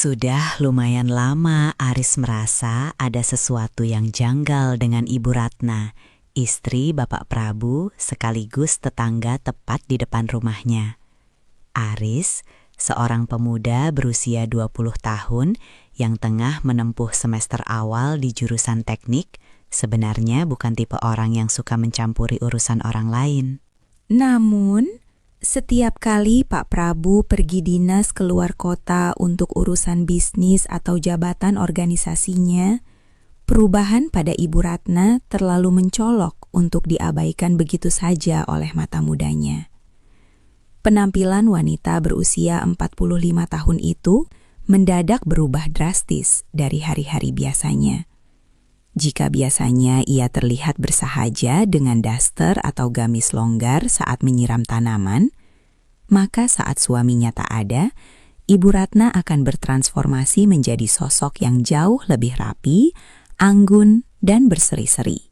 Sudah lumayan lama Aris merasa ada sesuatu yang janggal dengan Ibu Ratna, istri Bapak Prabu sekaligus tetangga tepat di depan rumahnya. Aris, seorang pemuda berusia 20 tahun yang tengah menempuh semester awal di jurusan teknik, sebenarnya bukan tipe orang yang suka mencampuri urusan orang lain. Namun, setiap kali Pak Prabu pergi dinas keluar kota untuk urusan bisnis atau jabatan organisasinya, perubahan pada Ibu Ratna terlalu mencolok untuk diabaikan begitu saja oleh mata mudanya. Penampilan wanita berusia 45 tahun itu mendadak berubah drastis dari hari-hari biasanya. Jika biasanya ia terlihat bersahaja dengan daster atau gamis longgar saat menyiram tanaman, maka saat suaminya tak ada, Ibu Ratna akan bertransformasi menjadi sosok yang jauh lebih rapi, anggun, dan berseri-seri.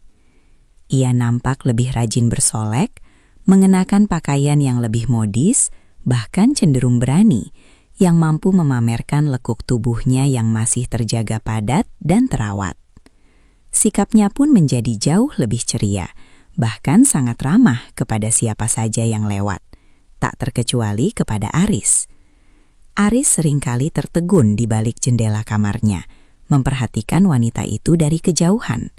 Ia nampak lebih rajin bersolek, mengenakan pakaian yang lebih modis, bahkan cenderung berani, yang mampu memamerkan lekuk tubuhnya yang masih terjaga padat dan terawat. Sikapnya pun menjadi jauh lebih ceria, bahkan sangat ramah kepada siapa saja yang lewat, tak terkecuali kepada Aris. Aris seringkali tertegun di balik jendela kamarnya, memperhatikan wanita itu dari kejauhan.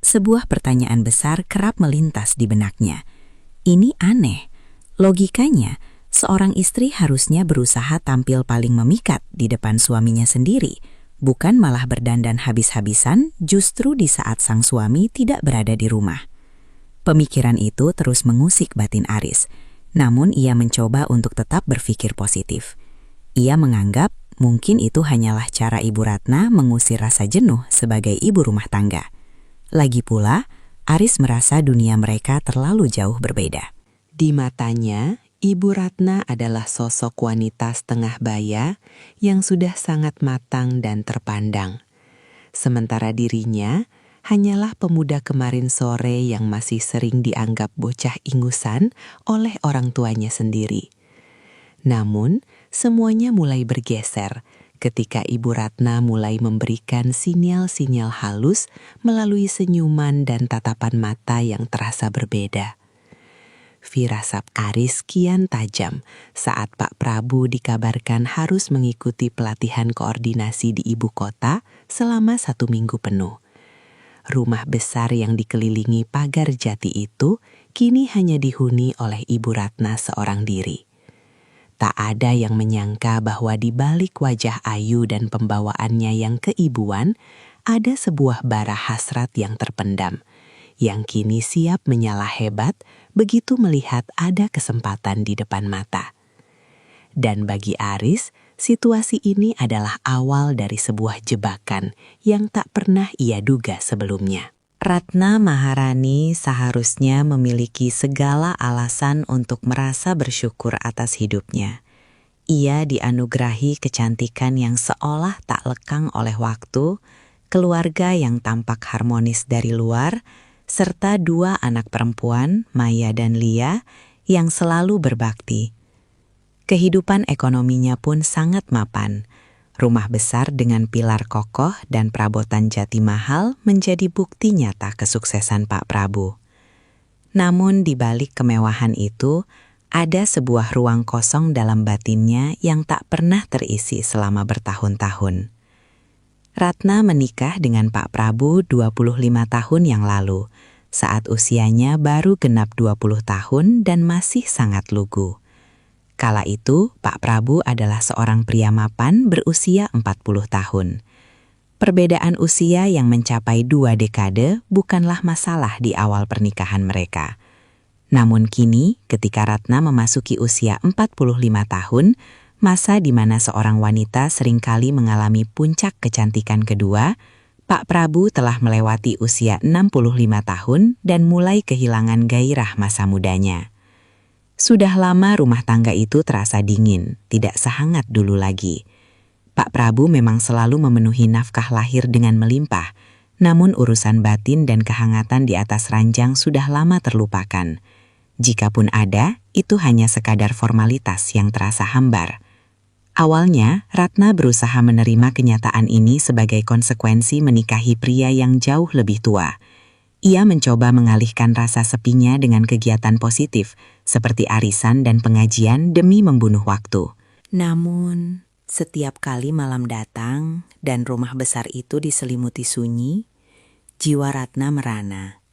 Sebuah pertanyaan besar kerap melintas di benaknya. Ini aneh, logikanya seorang istri harusnya berusaha tampil paling memikat di depan suaminya sendiri, bukan malah berdandan habis-habisan justru di saat sang suami tidak berada di rumah. Pemikiran itu terus mengusik batin Aris, namun ia mencoba untuk tetap berpikir positif. Ia menganggap mungkin itu hanyalah cara Ibu Ratna mengusir rasa jenuh sebagai ibu rumah tangga. Lagi pula, Aris merasa dunia mereka terlalu jauh berbeda. Di matanya, Ibu Ratna adalah sosok wanita setengah baya yang sudah sangat matang dan terpandang. Sementara dirinya hanyalah pemuda kemarin sore yang masih sering dianggap bocah ingusan oleh orang tuanya sendiri. Namun, semuanya mulai bergeser ketika Ibu Ratna mulai memberikan sinyal-sinyal halus melalui senyuman dan tatapan mata yang terasa berbeda. Firasat Aris kian tajam saat Pak Prabu dikabarkan harus mengikuti pelatihan koordinasi di ibu kota selama 1 minggu penuh. Rumah besar yang dikelilingi pagar jati itu kini hanya dihuni oleh Ibu Ratna seorang diri. Tak ada yang menyangka bahwa di balik wajah ayu dan pembawaannya yang keibuan, ada sebuah bara hasrat yang terpendam, yang kini siap menyala hebat begitu melihat ada kesempatan di depan mata. Dan bagi Aris, situasi ini adalah awal dari sebuah jebakan yang tak pernah ia duga sebelumnya. Ratna Maharani seharusnya memiliki segala alasan untuk merasa bersyukur atas hidupnya. Ia dianugerahi kecantikan yang seolah tak lekang oleh waktu, keluarga yang tampak harmonis dari luar, serta 2 anak perempuan, Maya dan Lia, yang selalu berbakti. Kehidupan ekonominya pun sangat mapan. Rumah besar dengan pilar kokoh dan perabotan jati mahal menjadi bukti nyata kesuksesan Pak Prabu. Namun di balik kemewahan itu, ada sebuah ruang kosong dalam batinnya yang tak pernah terisi selama bertahun-tahun. Ratna menikah dengan Pak Prabu 25 tahun yang lalu, saat usianya baru genap 20 tahun dan masih sangat lugu. Kala itu, Pak Prabu adalah seorang pria mapan berusia 40 tahun. Perbedaan usia yang mencapai 2 dekade bukanlah masalah di awal pernikahan mereka. Namun kini, ketika Ratna memasuki usia 45 tahun, masa di mana seorang wanita seringkali mengalami puncak kecantikan kedua, Pak Prabu telah melewati usia 65 tahun dan mulai kehilangan gairah masa mudanya. Sudah lama rumah tangga itu terasa dingin, tidak sehangat dulu lagi. Pak Prabu memang selalu memenuhi nafkah lahir dengan melimpah, namun urusan batin dan kehangatan di atas ranjang sudah lama terlupakan. Jikapun ada, itu hanya sekadar formalitas yang terasa hambar. Awalnya, Ratna berusaha menerima kenyataan ini sebagai konsekuensi menikahi pria yang jauh lebih tua. Ia mencoba mengalihkan rasa sepinya dengan kegiatan positif, seperti arisan dan pengajian demi membunuh waktu. Namun, setiap kali malam datang dan rumah besar itu diselimuti sunyi, jiwa Ratna merana.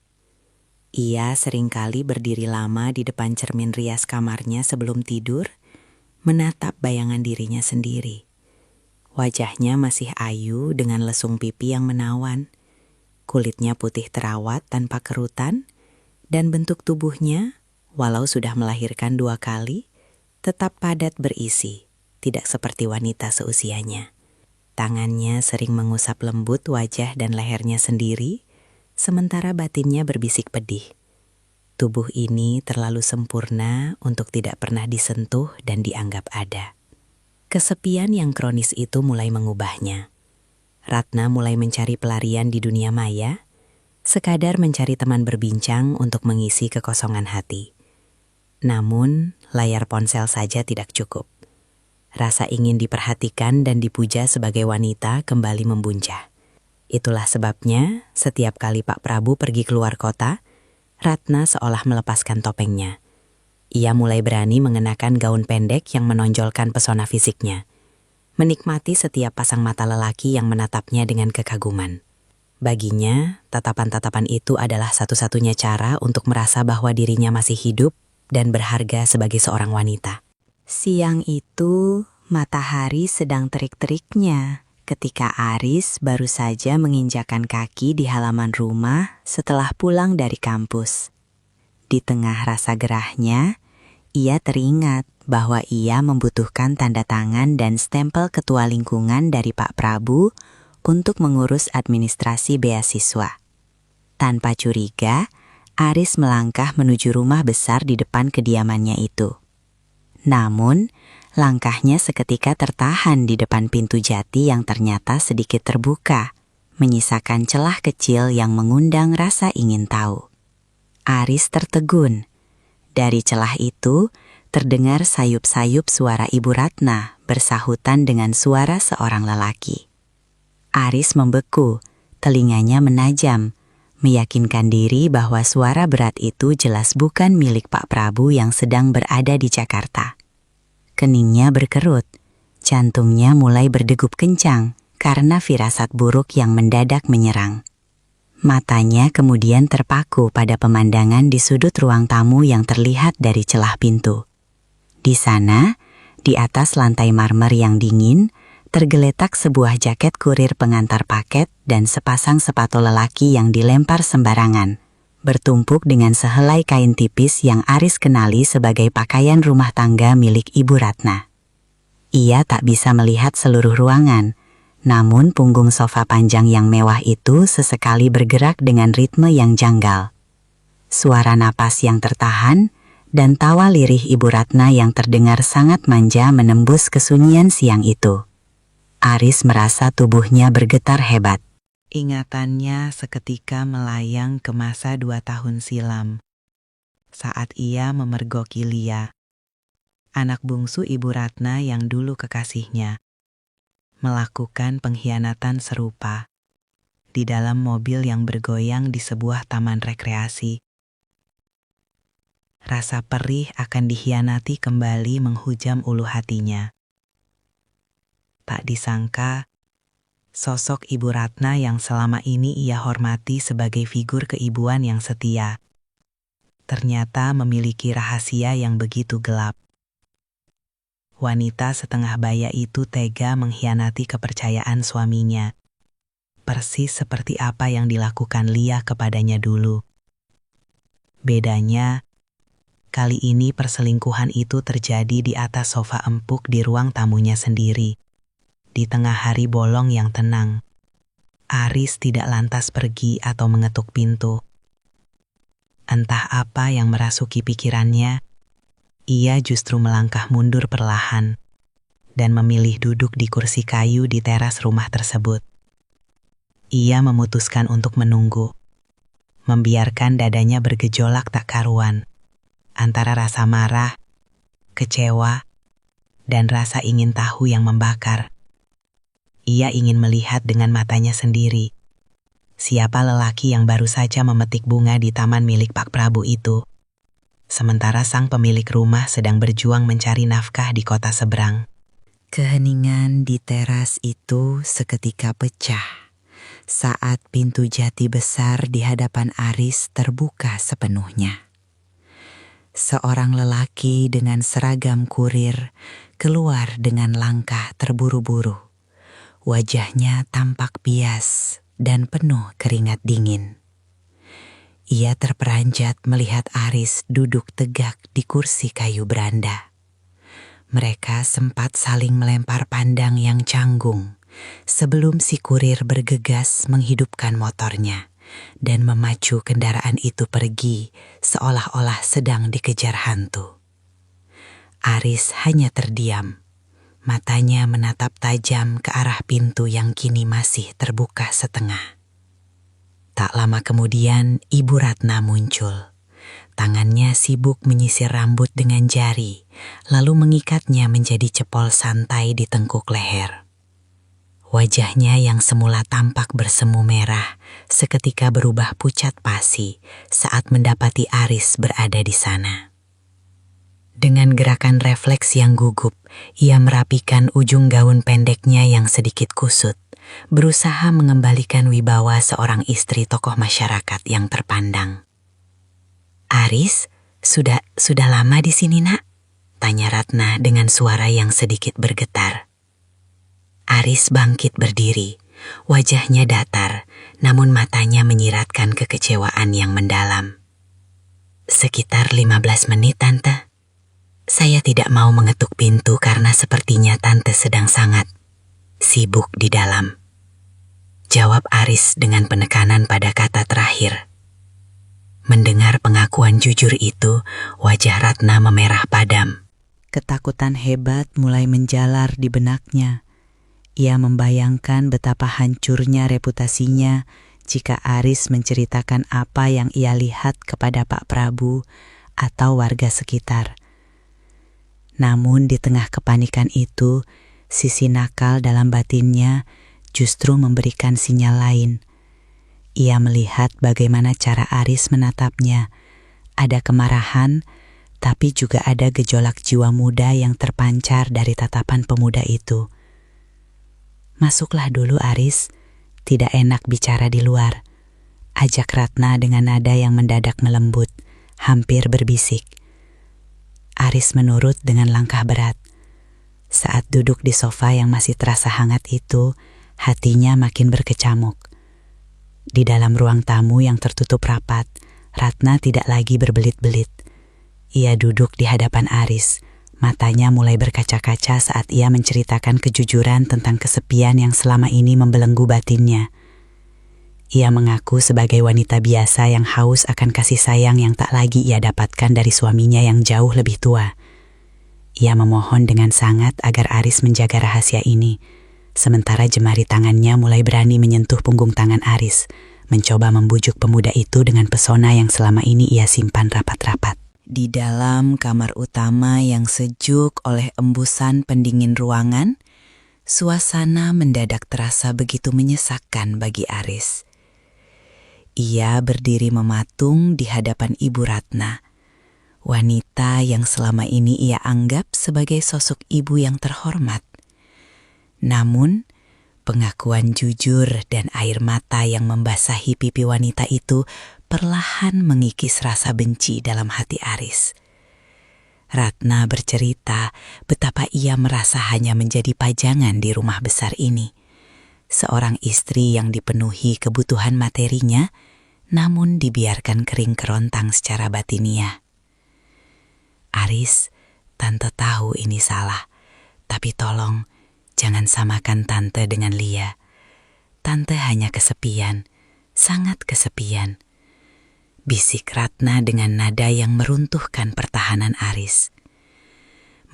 Ia seringkali berdiri lama di depan cermin rias kamarnya sebelum tidur, menatap bayangan dirinya sendiri. Wajahnya masih ayu dengan lesung pipi yang menawan. Kulitnya putih terawat tanpa kerutan, dan bentuk tubuhnya, walau sudah melahirkan 2 kali, tetap padat berisi, tidak seperti wanita seusianya. Tangannya sering mengusap lembut wajah dan lehernya sendiri, sementara batinnya berbisik pedih. Tubuh ini terlalu sempurna untuk tidak pernah disentuh dan dianggap ada. Kesepian yang kronis itu mulai mengubahnya. Ratna mulai mencari pelarian di dunia maya, sekadar mencari teman berbincang untuk mengisi kekosongan hati. Namun, layar ponsel saja tidak cukup. Rasa ingin diperhatikan dan dipuja sebagai wanita kembali membuncah. Itulah sebabnya, setiap kali Pak Prabu pergi keluar kota, Ratna seolah melepaskan topengnya. Ia mulai berani mengenakan gaun pendek yang menonjolkan pesona fisiknya. Menikmati setiap pasang mata lelaki yang menatapnya dengan kekaguman. Baginya, tatapan-tatapan itu adalah satu-satunya cara untuk merasa bahwa dirinya masih hidup dan berharga sebagai seorang wanita. Siang itu, matahari sedang terik-teriknya ketika Aris baru saja menginjakan kaki di halaman rumah setelah pulang dari kampus. Di tengah rasa gerahnya, ia teringat bahwa ia membutuhkan tanda tangan dan stempel ketua lingkungan dari Pak Prabu untuk mengurus administrasi beasiswa. Tanpa curiga, Aris melangkah menuju rumah besar di depan kediamannya itu. Namun, langkahnya seketika tertahan di depan pintu jati yang ternyata sedikit terbuka, menyisakan celah kecil yang mengundang rasa ingin tahu. Aris tertegun. Dari celah itu, terdengar sayup-sayup suara Ibu Ratna bersahutan dengan suara seorang lelaki. Aris membeku, telinganya menajam, meyakinkan diri bahwa suara berat itu jelas bukan milik Pak Prabu yang sedang berada di Jakarta. Keningnya berkerut, jantungnya mulai berdegup kencang karena firasat buruk yang mendadak menyerang. Matanya kemudian terpaku pada pemandangan di sudut ruang tamu yang terlihat dari celah pintu. Di sana, di atas lantai marmer yang dingin, tergeletak sebuah jaket kurir pengantar paket dan sepasang sepatu lelaki yang dilempar sembarangan, bertumpuk dengan sehelai kain tipis yang Aris kenali sebagai pakaian rumah tangga milik Ibu Ratna. Ia tak bisa melihat seluruh ruangan, namun punggung sofa panjang yang mewah itu sesekali bergerak dengan ritme yang janggal. Suara napas yang tertahan dan tawa lirih Ibu Ratna yang terdengar sangat manja menembus kesunyian siang itu. Aris merasa tubuhnya bergetar hebat. Ingatannya seketika melayang ke masa 2 tahun silam, saat ia memergoki Lia, anak bungsu Ibu Ratna yang dulu kekasihnya, melakukan pengkhianatan serupa di dalam mobil yang bergoyang di sebuah taman rekreasi. Rasa perih akan dikhianati kembali menghujam ulu hatinya. Tak disangka, sosok Ibu Ratna yang selama ini ia hormati sebagai figur keibuan yang setia, ternyata memiliki rahasia yang begitu gelap. Wanita setengah baya itu tega mengkhianati kepercayaan suaminya, persis seperti apa yang dilakukan Lia kepadanya dulu. Bedanya, kali ini perselingkuhan itu terjadi di atas sofa empuk di ruang tamunya sendiri. Di tengah hari bolong yang tenang, Aris tidak lantas pergi atau mengetuk pintu. Entah apa yang merasuki pikirannya, ia justru melangkah mundur perlahan dan memilih duduk di kursi kayu di teras rumah tersebut. Ia memutuskan untuk menunggu, membiarkan dadanya bergejolak tak karuan antara rasa marah, kecewa, dan rasa ingin tahu yang membakar. Ia ingin melihat dengan matanya sendiri siapa lelaki yang baru saja memetik bunga di taman milik Pak Prabu itu, sementara sang pemilik rumah sedang berjuang mencari nafkah di kota seberang. Keheningan di teras itu seketika pecah saat pintu jati besar di hadapan Aris terbuka sepenuhnya. Seorang lelaki dengan seragam kurir keluar dengan langkah terburu-buru. Wajahnya tampak bias dan penuh keringat dingin. Ia terperanjat melihat Aris duduk tegak di kursi kayu beranda. Mereka sempat saling melempar pandang yang canggung sebelum si kurir bergegas menghidupkan motornya dan memacu kendaraan itu pergi seolah-olah sedang dikejar hantu. Aris hanya terdiam, matanya menatap tajam ke arah pintu yang kini masih terbuka setengah. Tak lama kemudian Ibu Ratna muncul. Tangannya sibuk menyisir rambut dengan jari, lalu mengikatnya menjadi cepol santai di tengkuk leher. Wajahnya yang semula tampak bersemu merah, seketika berubah pucat pasi saat mendapati Aris berada di sana. Dengan gerakan refleks yang gugup, ia merapikan ujung gaun pendeknya yang sedikit kusut, berusaha mengembalikan wibawa seorang istri tokoh masyarakat yang terpandang. "Aris, sudah lama di sini, Nak?" tanya Ratna dengan suara yang sedikit bergetar. Aris bangkit berdiri, wajahnya datar, namun matanya menyiratkan kekecewaan yang mendalam. "Sekitar 15 menit, Tante. Saya tidak mau mengetuk pintu karena sepertinya Tante sedang sangat sibuk di dalam," jawab Aris dengan penekanan pada kata terakhir. Mendengar pengakuan jujur itu, wajah Ratna memerah padam. Ketakutan hebat mulai menjalar di benaknya. Ia membayangkan betapa hancurnya reputasinya jika Aris menceritakan apa yang ia lihat kepada Pak Prabu atau warga sekitar. Namun di tengah kepanikan itu, sisi nakal dalam batinnya justru memberikan sinyal lain. Ia melihat bagaimana cara Aris menatapnya. Ada kemarahan, tapi juga ada gejolak jiwa muda yang terpancar dari tatapan pemuda itu. "Masuklah dulu, Aris. Tidak enak bicara di luar," ajak Ratna dengan nada yang mendadak melembut, hampir berbisik. Aris menurut dengan langkah berat. Saat duduk di sofa yang masih terasa hangat itu, hatinya makin berkecamuk. Di dalam ruang tamu yang tertutup rapat, Ratna tidak lagi berbelit-belit. Ia duduk di hadapan Aris, matanya mulai berkaca-kaca saat ia menceritakan kejujuran tentang kesepian yang selama ini membelenggu batinnya. Ia mengaku sebagai wanita biasa yang haus akan kasih sayang yang tak lagi ia dapatkan dari suaminya yang jauh lebih tua. Ia memohon dengan sangat agar Aris menjaga rahasia ini, sementara jemari tangannya mulai berani menyentuh punggung tangan Aris, mencoba membujuk pemuda itu dengan pesona yang selama ini ia simpan rapat-rapat. Di dalam kamar utama yang sejuk oleh embusan pendingin ruangan, suasana mendadak terasa begitu menyesakkan bagi Aris. Ia berdiri mematung di hadapan Ibu Ratna, wanita yang selama ini ia anggap sebagai sosok ibu yang terhormat. Namun, pengakuan jujur dan air mata yang membasahi pipi wanita itu perlahan mengikis rasa benci dalam hati Aris. Ratna bercerita betapa ia merasa hanya menjadi pajangan di rumah besar ini. Seorang istri yang dipenuhi kebutuhan materinya, namun dibiarkan kering kerontang secara batiniah. "Aris, Tante tahu ini salah, tapi tolong, jangan samakan Tante dengan Lia. Tante hanya kesepian, sangat kesepian," bisik Ratna dengan nada yang meruntuhkan pertahanan Aris.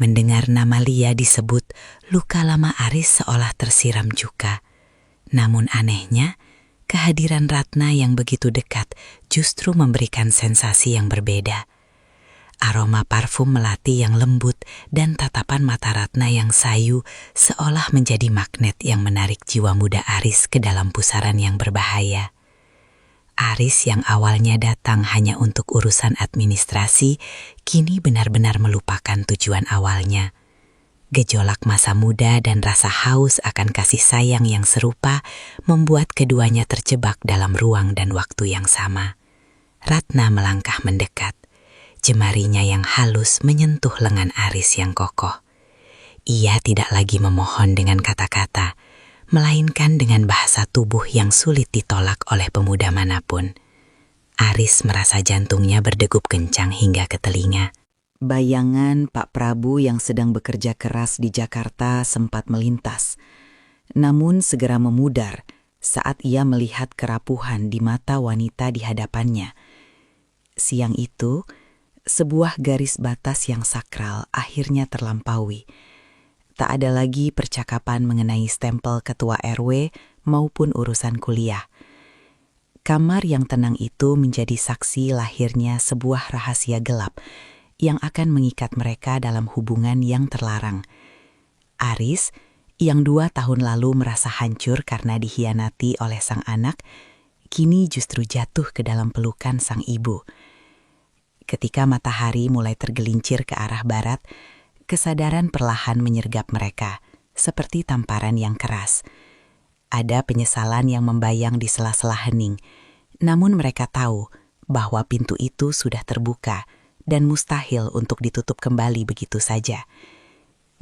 Mendengar nama Lia disebut, luka lama Aris seolah tersiram cuka. Namun anehnya, kehadiran Ratna yang begitu dekat justru memberikan sensasi yang berbeda. Aroma parfum melati yang lembut dan tatapan mata Ratna yang sayu seolah menjadi magnet yang menarik jiwa muda Aris ke dalam pusaran yang berbahaya. Aris yang awalnya datang hanya untuk urusan administrasi, kini benar-benar melupakan tujuan awalnya. Gejolak masa muda dan rasa haus akan kasih sayang yang serupa membuat keduanya terjebak dalam ruang dan waktu yang sama. Ratna melangkah mendekat. Jemarinya yang halus menyentuh lengan Aris yang kokoh. Ia tidak lagi memohon dengan kata-kata, melainkan dengan bahasa tubuh yang sulit ditolak oleh pemuda manapun. Aris merasa jantungnya berdegup kencang hingga ke telinga. Bayangan Pak Prabu yang sedang bekerja keras di Jakarta sempat melintas, namun segera memudar saat ia melihat kerapuhan di mata wanita di hadapannya. Siang itu, sebuah garis batas yang sakral akhirnya terlampaui. Tak ada lagi percakapan mengenai stempel ketua RW maupun urusan kuliah. Kamar yang tenang itu menjadi saksi lahirnya sebuah rahasia gelap yang akan mengikat mereka dalam hubungan yang terlarang. Aris, yang 2 tahun lalu merasa hancur karena dikhianati oleh sang anak, kini justru jatuh ke dalam pelukan sang ibu. Ketika matahari mulai tergelincir ke arah barat, kesadaran perlahan menyergap mereka, seperti tamparan yang keras. Ada penyesalan yang membayang di sela-sela hening, namun mereka tahu bahwa pintu itu sudah terbuka dan mustahil untuk ditutup kembali begitu saja.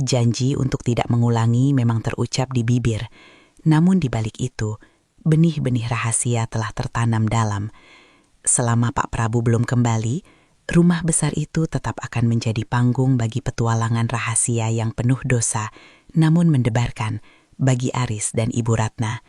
Janji untuk tidak mengulangi memang terucap di bibir, namun di balik itu, benih-benih rahasia telah tertanam dalam. Selama Pak Prabu belum kembali, rumah besar itu tetap akan menjadi panggung bagi petualangan rahasia yang penuh dosa, namun mendebarkan bagi Aris dan Ibu Ratna.